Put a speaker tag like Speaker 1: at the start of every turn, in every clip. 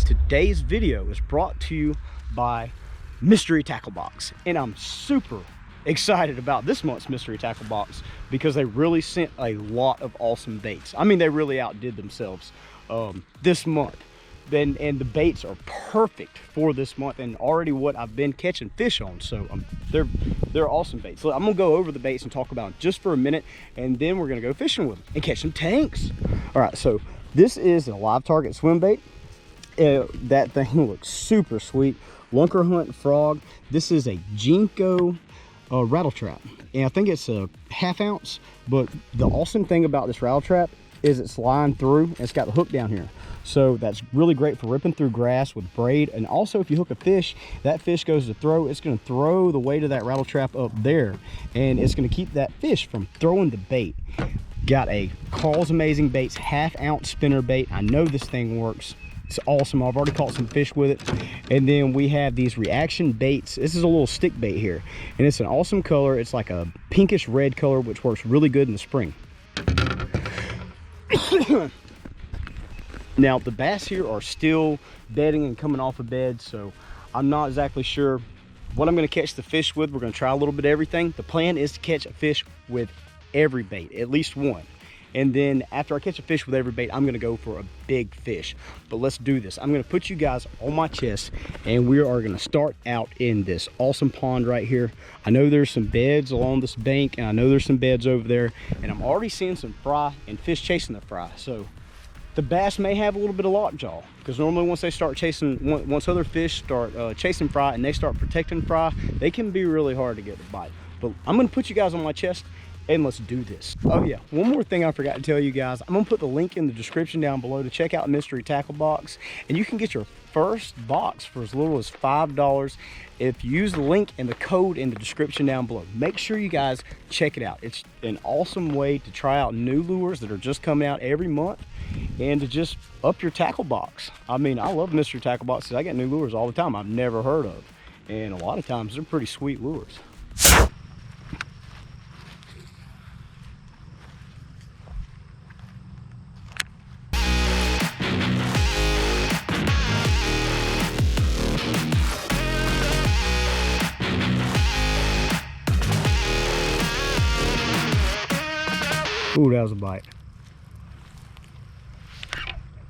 Speaker 1: guys, today's video is brought to you by Mystery Tackle Box, and I'm super excited about this month's Mystery Tackle Box because they really sent a lot of awesome baits. I mean, they really outdid themselves this month. And the baits are perfect for this month and already what I've been catching fish on. So they're awesome baits. So I'm gonna go over the baits and talk about them just for a minute, and then we're gonna go fishing with them and catch some tanks. All right, so this is a live target swim bait. That thing looks super sweet. Lunker Hunt Frog. This is a Jinko rattle trap, and I think it's a 1/2 ounce. But the awesome thing about this rattle trap is it's lined through and it's got the hook down here, so that's really great for ripping through grass with braid. And also, if you hook a fish, that fish goes to throw, it's going to throw the weight of that rattle trap up there, and it's going to keep that fish from throwing the bait. Got a Carl's Amazing Baits 1/2 ounce spinner bait. I know this thing works. It's awesome. I've already caught some fish with it. And then we have these reaction baits. This is a little stick bait here, and it's an awesome color. It's like a pinkish red color, which works really good in the spring. Now the bass here are still bedding and coming off of bed, so I'm not exactly sure what I'm going to catch the fish with. We're going to try a little bit of everything. The plan is to catch a fish with every bait, at least one. And then after I catch a fish with every bait, I'm going to go for a big fish. But let's do this. I'm going to put you guys on my chest, and we are going to start out in this awesome pond right here. I know there's some beds along this bank, and I know there's some beds over there, and I'm already seeing some fry and fish chasing the fry. So the bass may have a little bit of lockjaw, because normally once they start chasing, once other fish start chasing fry and they start protecting fry, they can be really hard to get to bite. But I'm going to put you guys on my chest, and let's do this. Oh yeah, one more thing I forgot to tell you guys. I'm gonna put the link in the description down below to check out Mystery Tackle Box, and you can get your first box for as little as $5 if you use the link and the code in the description down below. Make sure you guys check it out. It's an awesome way to try out new lures that are just coming out every month, and to just up your tackle box. I mean, I love Mystery Tackle Box because I get new lures all the time I've never heard of, and a lot of times they're pretty sweet lures. Ooh, that was a bite.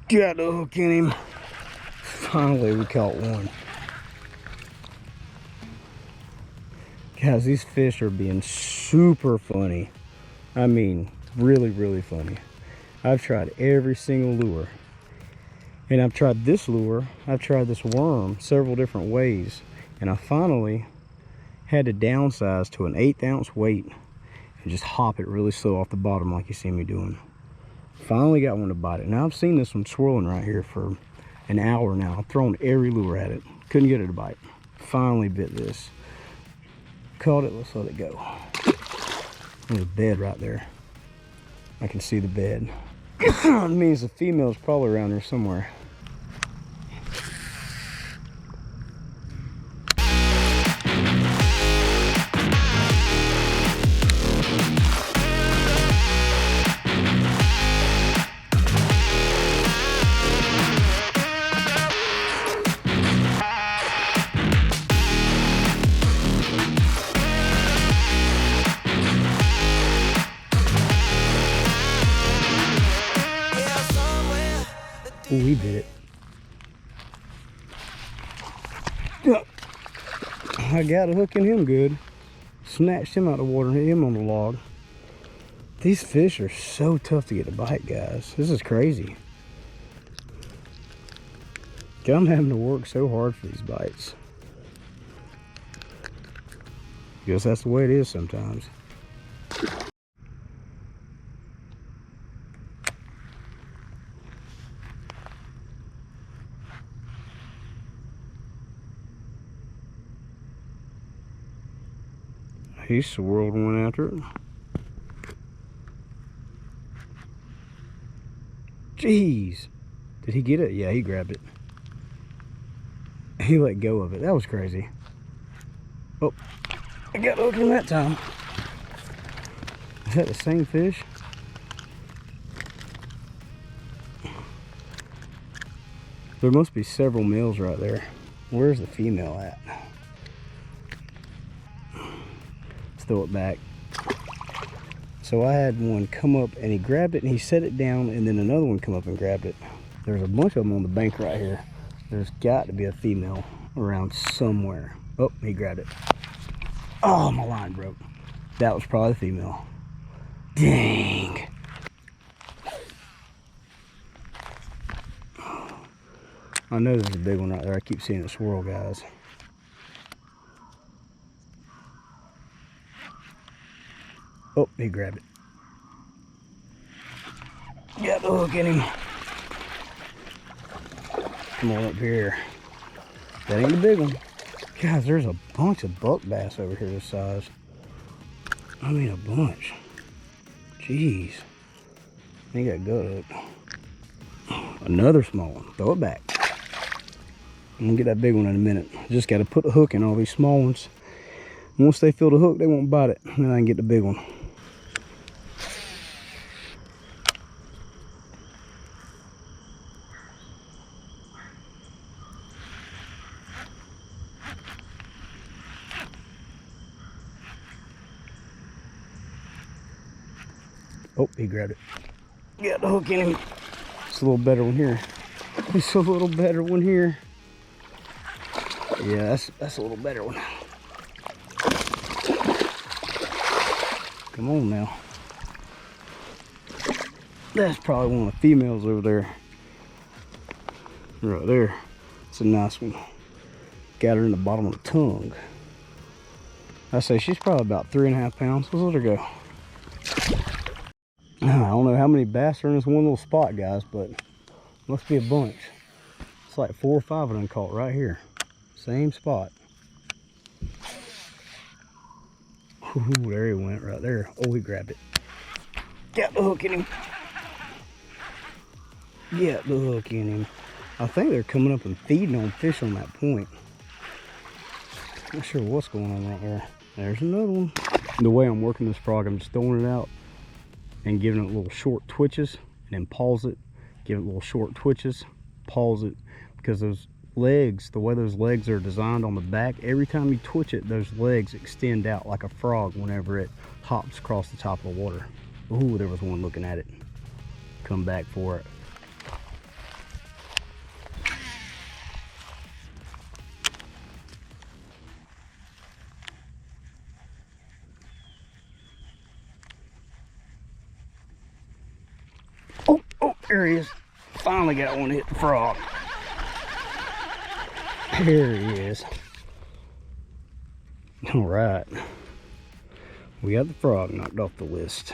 Speaker 1: Got the hook in him. Finally, we caught one. Guys, these fish are being super funny. I mean, really, really funny. I've tried every single lure. And I've tried this lure, I've tried this worm several different ways. And I finally had to downsize to an 1/8 ounce weight and just hop it really slow off the bottom like you see me doing. Finally got one to bite it. Now I've seen this one swirling right here for an hour now. I've thrown every lure at it. Couldn't get it to bite. Finally bit this. Caught it, let's let it go. There's a bed right there. I can see the bed. It means the female's probably around here somewhere. Ooh, he bit it. I got a hook in him good. Snatched him out of the water and hit him on the log. These fish are so tough to get to bite, guys. This is crazy. I'm having to work so hard for these bites. Guess that's the way it is sometimes. He swirled one after it. Jeez. Did he get it? Yeah, he grabbed it. He let go of it. That was crazy. Oh, I got hooked him that time. Is that the same fish? There must be several males right there. Where's the female at? Let's throw it back. So I had one come up and he grabbed it and he set it down, and then another one come up and grabbed it. There's a bunch of them on the bank right here. There's got to be a female around somewhere. Oh, he grabbed it. Oh, my line broke. That was probably the female. Dang. I know there's a big one right there. I keep seeing it swirl, guys. Oh, he grabbed it. Got the hook in him. Come on up here. That ain't the big one. Guys, there's a bunch of buck bass over here this size. I mean, a bunch. Jeez. He got gut hooked. Another small one. Throw it back. I'm gonna get that big one in a minute. Just gotta put the hook in all these small ones. Once they feel the hook, they won't bite it. Then I can get the big one. Oh, he grabbed it. Got the hook in him. It's a little better one here. It's a little better one here. Yeah, that's a little better one. Come on now. That's probably one of the females over there. Right there. It's a nice one. Got her in the bottom of the tongue. I say she's probably about 3.5 pounds. Let's let her go. I don't know how many bass are in this one little spot, guys, but must be a bunch. It's like 4 or 5 of them caught right here. Same spot. Ooh, there he went right there. Oh, he grabbed it. Got the hook in him. Got the hook in him. I think they're coming up and feeding on fish on that point. Not sure what's going on right there. There's another one. The way I'm working this frog, I'm just throwing it out and giving it little short twitches, and then pause it, give it little short twitches, pause it, because those legs, the way those legs are designed on the back, every time you twitch it, those legs extend out like a frog whenever it hops across the top of the water. Ooh, there was one looking at it. Come back for it. Oh, there he is. Finally got one to hit the frog. There he is. All right. We got the frog knocked off the list.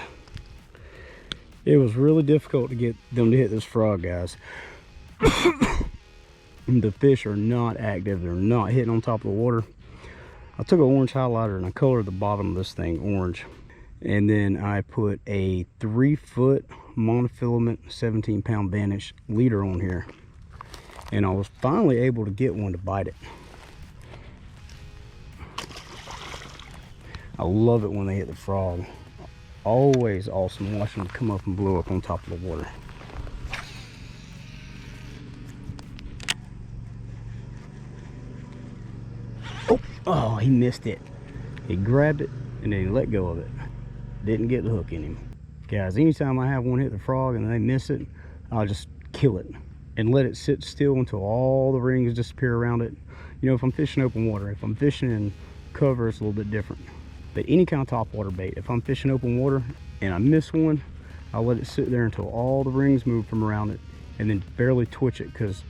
Speaker 1: It was really difficult to get them to hit this frog, guys. The fish are not active. They're not hitting on top of the water. I took an orange highlighter and I colored the bottom of this thing orange. And then I put a 3-foot monofilament 17-pound Vanish leader on here. And I was finally able to get one to bite it. I love it when they hit the frog. Always awesome watching them come up and blow up on top of the water. Oh, he missed it. He grabbed it and then he let go of it. Didn't get the hook in him. Guys, anytime I have one hit the frog and they miss it, I'll just kill it and let it sit still until all the rings disappear around it. You know, if I'm fishing open water, if I'm fishing in cover, it's a little bit different. But any kind of topwater bait, if I'm fishing open water and I miss one, I'll let it sit there until all the rings move from around it and then barely twitch it, because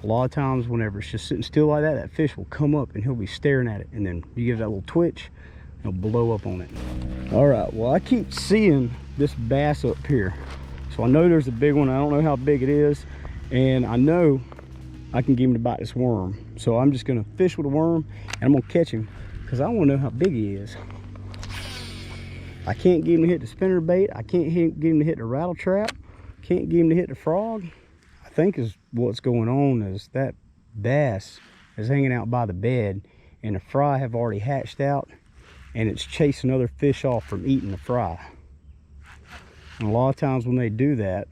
Speaker 1: a lot of times whenever it's just sitting still like that, that fish will come up and he'll be staring at it, and then you give that little twitch, it'll blow up on it. All right, well, I keep seeing this bass up here, so I know there's a big one. I don't know how big it is, and I know I can get him to bite this worm. So I'm just gonna fish with a worm and I'm gonna catch him, because I want to know how big he is. I can't get him to hit the spinner bait. I can't get him to hit the rattle trap. Can't get him to hit the frog. I think is what's going on is that bass is hanging out by the bed and the fry have already hatched out, and it's chasing other fish off from eating the fry. And a lot of times when they do that,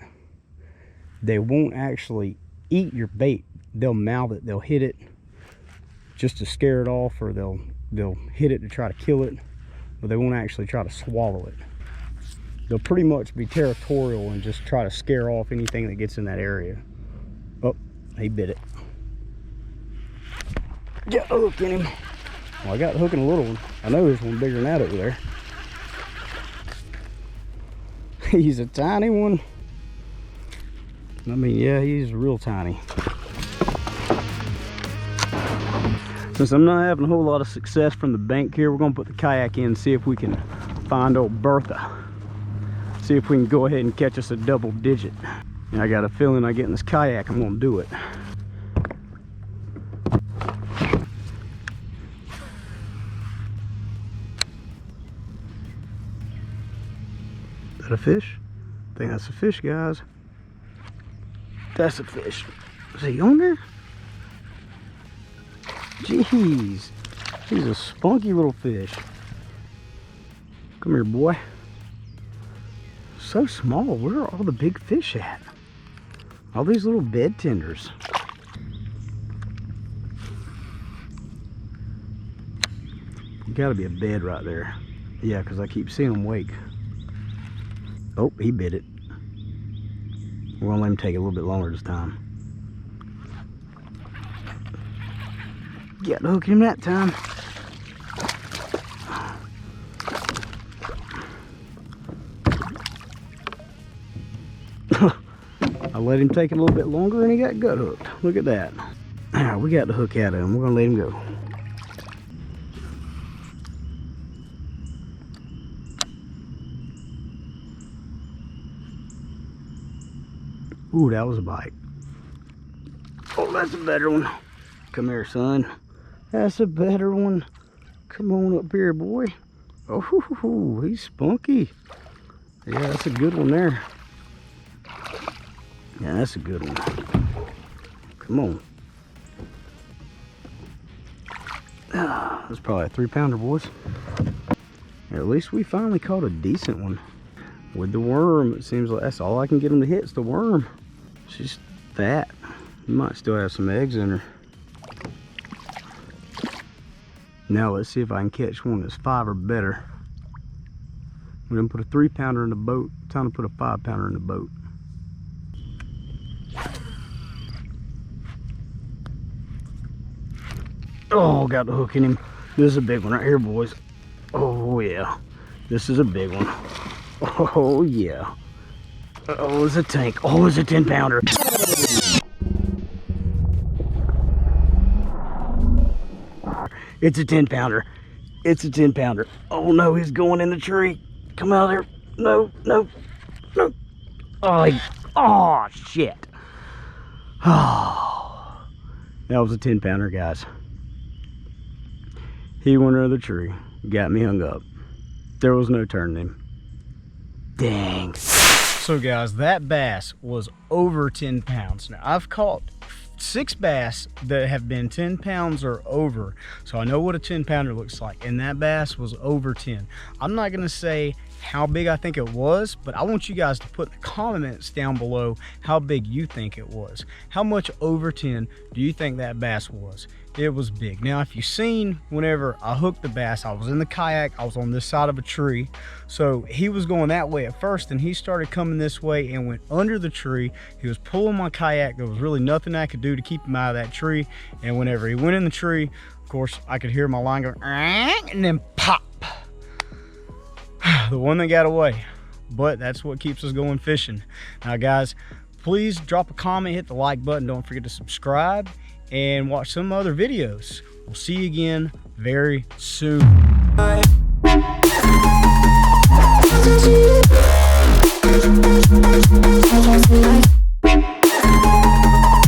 Speaker 1: they won't actually eat your bait they'll mouth it, they'll hit it just to scare it off, or they'll hit it to try to kill it, but they won't actually try to swallow it. They'll pretty much be territorial and just try to scare off anything that gets in that area. Oh, he bit it. Got a hook in him. Well, I got the hook in a little one. I know there's one bigger than that over there. He's a tiny one. I mean, yeah, he's real tiny. Since I'm not having a whole lot of success from the bank here, we're gonna put the kayak in and see if we can find old Bertha. See if we can go ahead and catch us a double digit. And I got a feeling I get in this kayak, I'm gonna do it. Is that a fish? I think that's a fish, guys. That's a fish. Is he on there? Jeez, he's a spunky little fish. Come here, boy. So small. Where are all the big fish at? All these little bed tenders. Gotta be a bed right there. Yeah, because I keep seeing them wake. Oh, he bit it. We're gonna let him take a little bit longer this time. Got to hook him that time. I let him take a little bit longer and he got gut hooked. Look at that. Alright, we got the hook out of him. We're gonna let him go. Ooh, that was a bite. Oh, that's a better one. Come here, son. That's a better one. Come on up here, boy. Oh, he's spunky. Yeah, that's a good one there. Yeah, that's a good one. Come on. Ah, that's probably a 3-pounder, boys. At least we finally caught a decent one. With the worm, it seems like that's all I can get him to hit is the worm. She's fat. You might still have some eggs in her. Now let's see if I can catch one that's 5 or better. We're gonna put a 3-pounder in the boat. Time to put a 5-pounder in the boat. Oh, got the hook in him. This is a big one right here, boys. Oh yeah, this is a big one. Oh yeah. Oh, it's a tank. Oh, it's a 10-pounder. It's a 10-pounder. It's a 10-pounder. Oh no, he's going in the tree. Come out there. No, no, no. Oh, shit. Oh, that was a 10-pounder, guys. He went under the tree. Got me hung up. There was no turning him. Dang. So guys, that bass was over 10 pounds. Now I've caught 6 bass that have been 10 pounds or over, so I know what a 10-pounder looks like, and that bass was over 10. I'm not gonna say how big I think it was, but I want you guys to put in the comments down below how big you think it was. How much over 10 do you think that bass was? It was big. Now if you've seen, whenever I hooked the bass, I was in the kayak, I was on this side of a tree, so he was going that way at first, and he started coming this way and went under the tree. He was pulling my kayak. There was really nothing I could do to keep him out of that tree, and whenever he went in the tree, of course I could hear my line go and then pop. The one that got away. But that's what keeps us going fishing. Now guys, please drop a comment, hit the like button, don't forget to subscribe, and watch some other videos. We'll see you again very soon.